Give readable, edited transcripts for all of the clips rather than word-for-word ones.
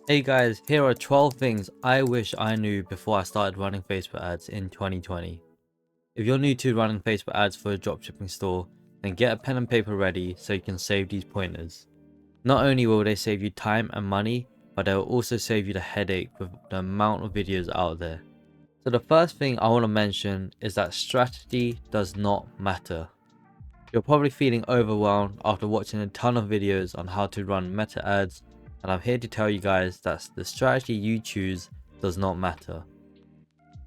Hey guys, here are 12 things I wish I knew before I started running Facebook ads in 2020. If you're new to running Facebook ads for a dropshipping store, then get a pen and paper ready so you can save these pointers. Not only will they save you time and money, but they will also save you the headache with the amount of videos out there. So the first thing I want to mention is that strategy does not matter. You're probably feeling overwhelmed after watching a ton of videos on how to run meta ads, and I'm here to tell you guys that the strategy you choose does not matter.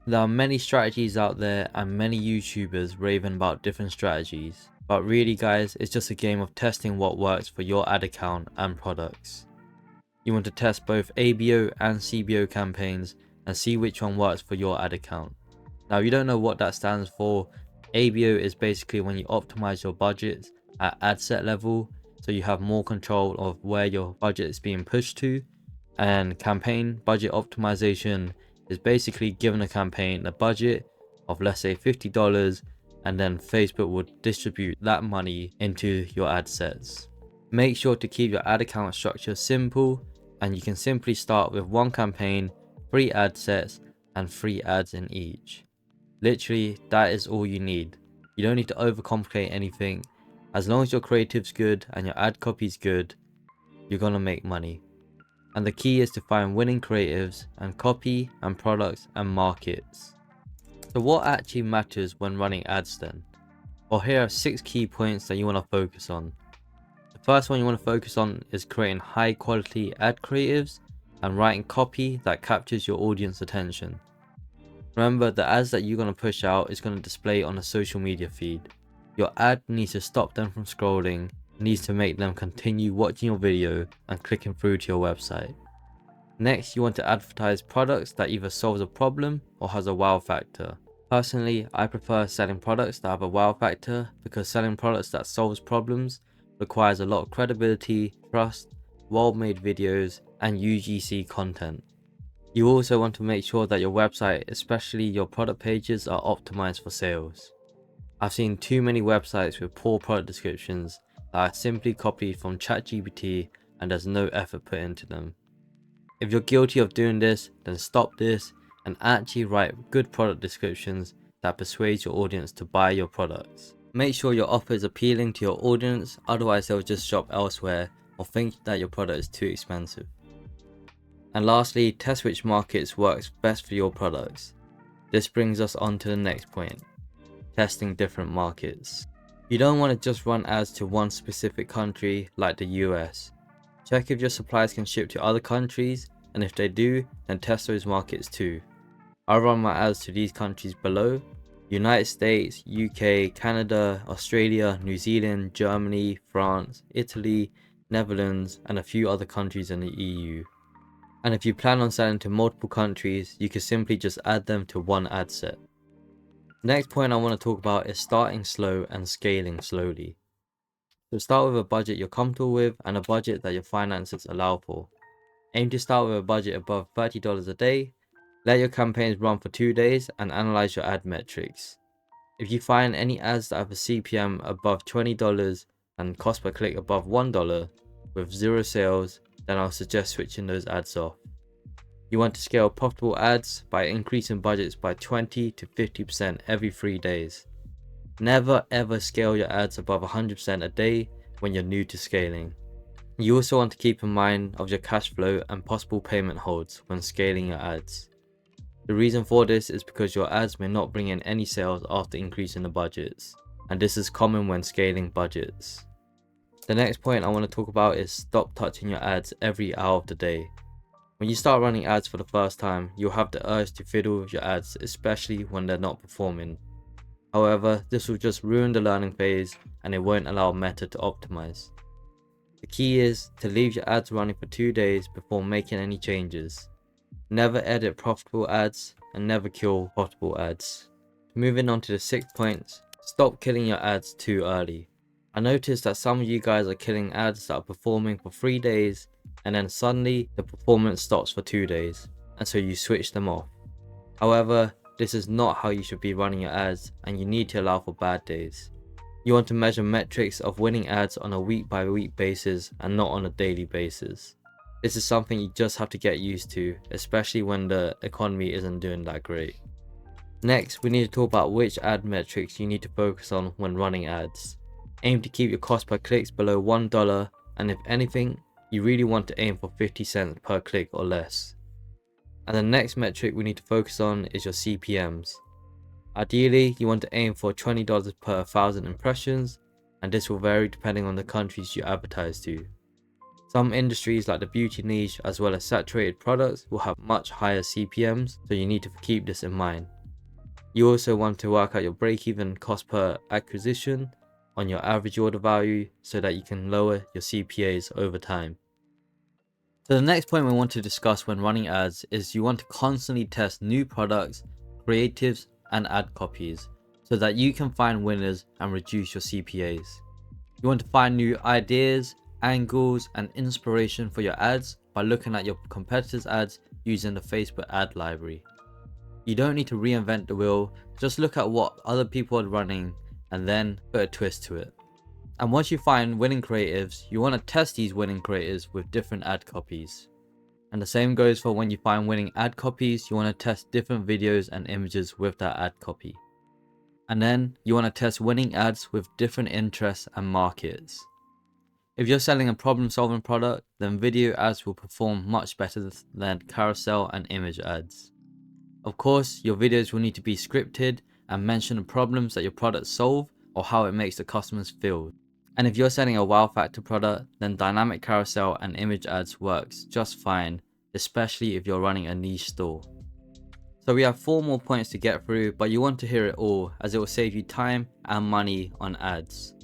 There are many strategies out there and many YouTubers raving about different strategies, but really guys, it's just a game of testing what works for your ad account and products. You want to test both ABO and CBO campaigns and see which one works for your ad account. Now if you don't know what that stands for, ABO is basically when you optimize your budgets at ad set level, so you have more control of where your budget is being pushed to, and campaign budget optimization is basically giving a campaign a budget of let's say $50, and then Facebook will distribute that money into your ad sets. Make sure to keep your ad account structure simple, and you can simply start with one campaign, 3 ad sets, and 3 ads in each. Literally, that is all you need. You don't need to overcomplicate anything. As long as your creative's good and your ad copy's good, you're gonna make money. And the key is to find winning creatives and copy and products and markets. So what actually matters when running ads then? Well, here are 6 key points that you want to focus on. The first one you want to focus on is creating high quality ad creatives and writing copy that captures your audience attention. Remember, the ads that you're going to push out is going to display on a social media feed. Your ad needs to stop them from scrolling, needs to make them continue watching your video and clicking through to your website. Next, you want to advertise products that either solves a problem or has a wow factor. Personally, I prefer selling products that have a wow factor because selling products that solves problems requires a lot of credibility, trust, well-made videos, and UGC content. You also want to make sure that your website, especially your product pages, are optimized for sales. I've seen too many websites with poor product descriptions that are simply copied from ChatGPT and there's no effort put into them. If you're guilty of doing this, then stop this and actually write good product descriptions that persuade your audience to buy your products. Make sure your offer is appealing to your audience, otherwise they'll just shop elsewhere or think that your product is too expensive. And lastly, test which markets works best for your products. This brings us on to the next point, testing different markets. You don't want to just run ads to one specific country like the US. Check if your suppliers can ship to other countries, and if they do, then test those markets too. I'll run my ads to these countries below: United States, UK, Canada, Australia, New Zealand, Germany, France, Italy, Netherlands, and a few other countries in the EU. And if you plan on selling to multiple countries, you can simply just add them to one ad set. The next point I want to talk about is starting slow and scaling slowly. So start with a budget you're comfortable with and a budget that your finances allow for. Aim to start with a budget above $30 a day. Let your campaigns run for 2 days and analyze your ad metrics. If you find any ads that have a CPM above $20 and cost per click above $1 with 0 sales, then I'll suggest switching those ads off. You want to scale profitable ads by increasing budgets by 20 to 50% every 3 days. Never ever scale your ads above 100% a day when you're new to scaling. You also want to keep in mind of your cash flow and possible payment holds when scaling your ads. The reason for this is because your ads may not bring in any sales after increasing the budgets, and this is common when scaling budgets. The next point I want to talk about is stop touching your ads every hour of the day. When you start running ads for the first time, you'll have the urge to fiddle with your ads, especially when they're not performing. However, this will just ruin the learning phase and it won't allow Meta to optimize. The key is to leave your ads running for 2 days before making any changes. Never edit profitable ads and never kill profitable ads. Moving on to the 6th point, stop killing your ads too early. I noticed that some of you guys are killing ads that are performing for 3 days and then suddenly the performance stops for 2 days, and so you switch them off. However, this is not how you should be running your ads, and you need to allow for bad days. You want to measure metrics of winning ads on a week by week basis and not on a daily basis. This is something you just have to get used to, especially when the economy isn't doing that great. Next, we need to talk about which ad metrics you need to focus on when running ads. Aim to keep your cost per clicks below $1, and if anything, you really want to aim for 50 cents per click or less. And the next metric we need to focus on is your CPMs. Ideally, you want to aim for $20 per 1,000 impressions, and this will vary depending on the countries you advertise to. Some industries like the beauty niche as well as saturated products will have much higher CPMs, so you need to keep this in mind. You also want to work out your break-even cost per acquisition on your average order value so that you can lower your CPAs over time. So the next point we want to discuss when running ads is you want to constantly test new products, creatives, and ad copies so that you can find winners and reduce your CPAs. You want to find new ideas, angles, and inspiration for your ads by looking at your competitors' ads using the Facebook ad library. You don't need to reinvent the wheel, just look at what other people are running and then put a twist to it. And once you find winning creatives, you want to test these winning creatives with different ad copies. And the same goes for when you find winning ad copies, you want to test different videos and images with that ad copy. And then you want to test winning ads with different interests and markets. If you're selling a problem-solving product, then video ads will perform much better than carousel and image ads. Of course, your videos will need to be scripted and mention the problems that your products solve or how it makes the customers feel. And if you're selling a wow factor product, then dynamic carousel and image ads works just fine, especially if you're running a niche store. So we have 4 more points to get through, but you want to hear it all as it will save you time and money on ads.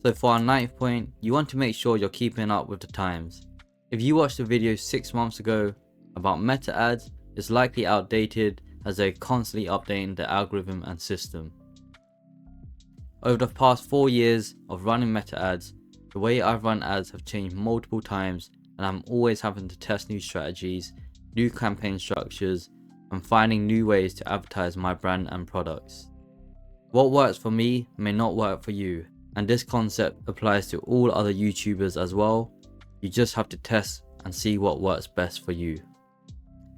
So for our 9th point, you want to make sure you're keeping up with the times. If you watched a video 6 months ago about meta ads, it's likely outdated as they're constantly updating the algorithm and system. Over the past 4 years of running meta ads, the way I've run ads have changed multiple times, and I'm always having to test new strategies, new campaign structures, and finding new ways to advertise my brand and products. What works for me may not work for you, and this concept applies to all other YouTubers as well. You just have to test and see what works best for you.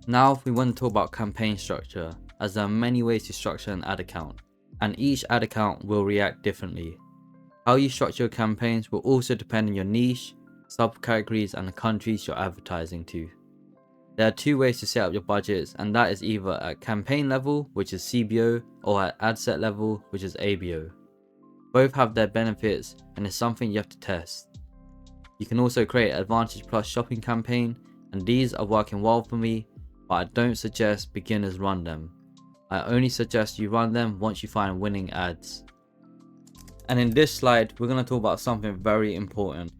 Now we want to talk about campaign structure, as there are many ways to structure an ad account, and each ad account will react differently. How you structure your campaigns will also depend on your niche, subcategories, and the countries you're advertising to. There are 2 ways to set up your budgets, and that is either at campaign level, which is CBO, or at ad set level, which is ABO. Both have their benefits and it's something you have to test. You can also create an Advantage Plus shopping campaign, and these are working well for me, but I don't suggest beginners run them. I only suggest you run them once you find winning ads. And in this slide, we're going to talk about something very important.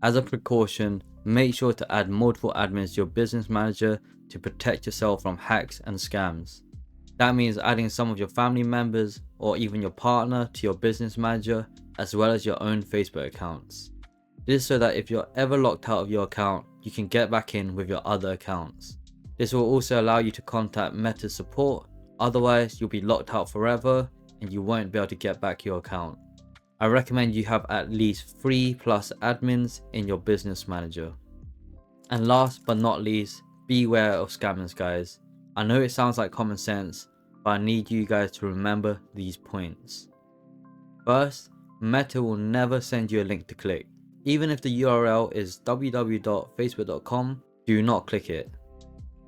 As a precaution, make sure to add multiple admins to your business manager to protect yourself from hacks and scams. That means adding some of your family members or even your partner to your business manager, as well as your own Facebook accounts. This is so that if you're ever locked out of your account, you can get back in with your other accounts. This will also allow you to contact Meta support, otherwise you'll be locked out forever and you won't be able to get back your account. I recommend you have at least 3+ admins in your business manager. And last but not least, beware of scammers, guys. I know it sounds like common sense, but I need you guys to remember these points. First, Meta will never send you a link to click. Even if the URL is www.facebook.com, do not click it.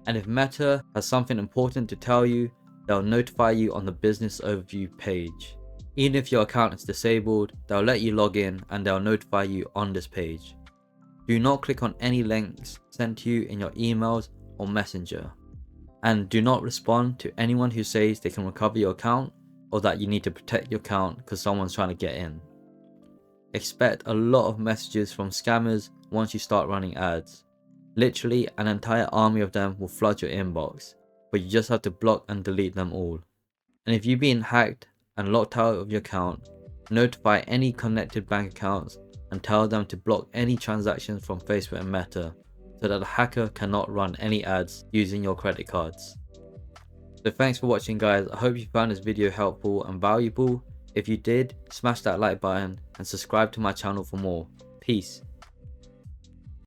And if Meta has something important to tell you, they'll notify you on the business overview page. Even if your account is disabled, they'll let you log in and they'll notify you on this page. Do not click on any links sent to you in your emails or messenger. And do not respond to anyone who says they can recover your account or that you need to protect your account because someone's trying to get in. Expect a lot of messages from scammers once you start running ads. Literally an entire army of them will flood your inbox, but you just have to block and delete them all. And if you've been hacked and locked out of your account, notify any connected bank accounts and tell them to block any transactions from Facebook and Meta so that the hacker cannot run any ads using your credit cards. So thanks for watching, guys. I hope you found this video helpful and valuable. If you did, smash that like button and subscribe to my channel for more. Peace.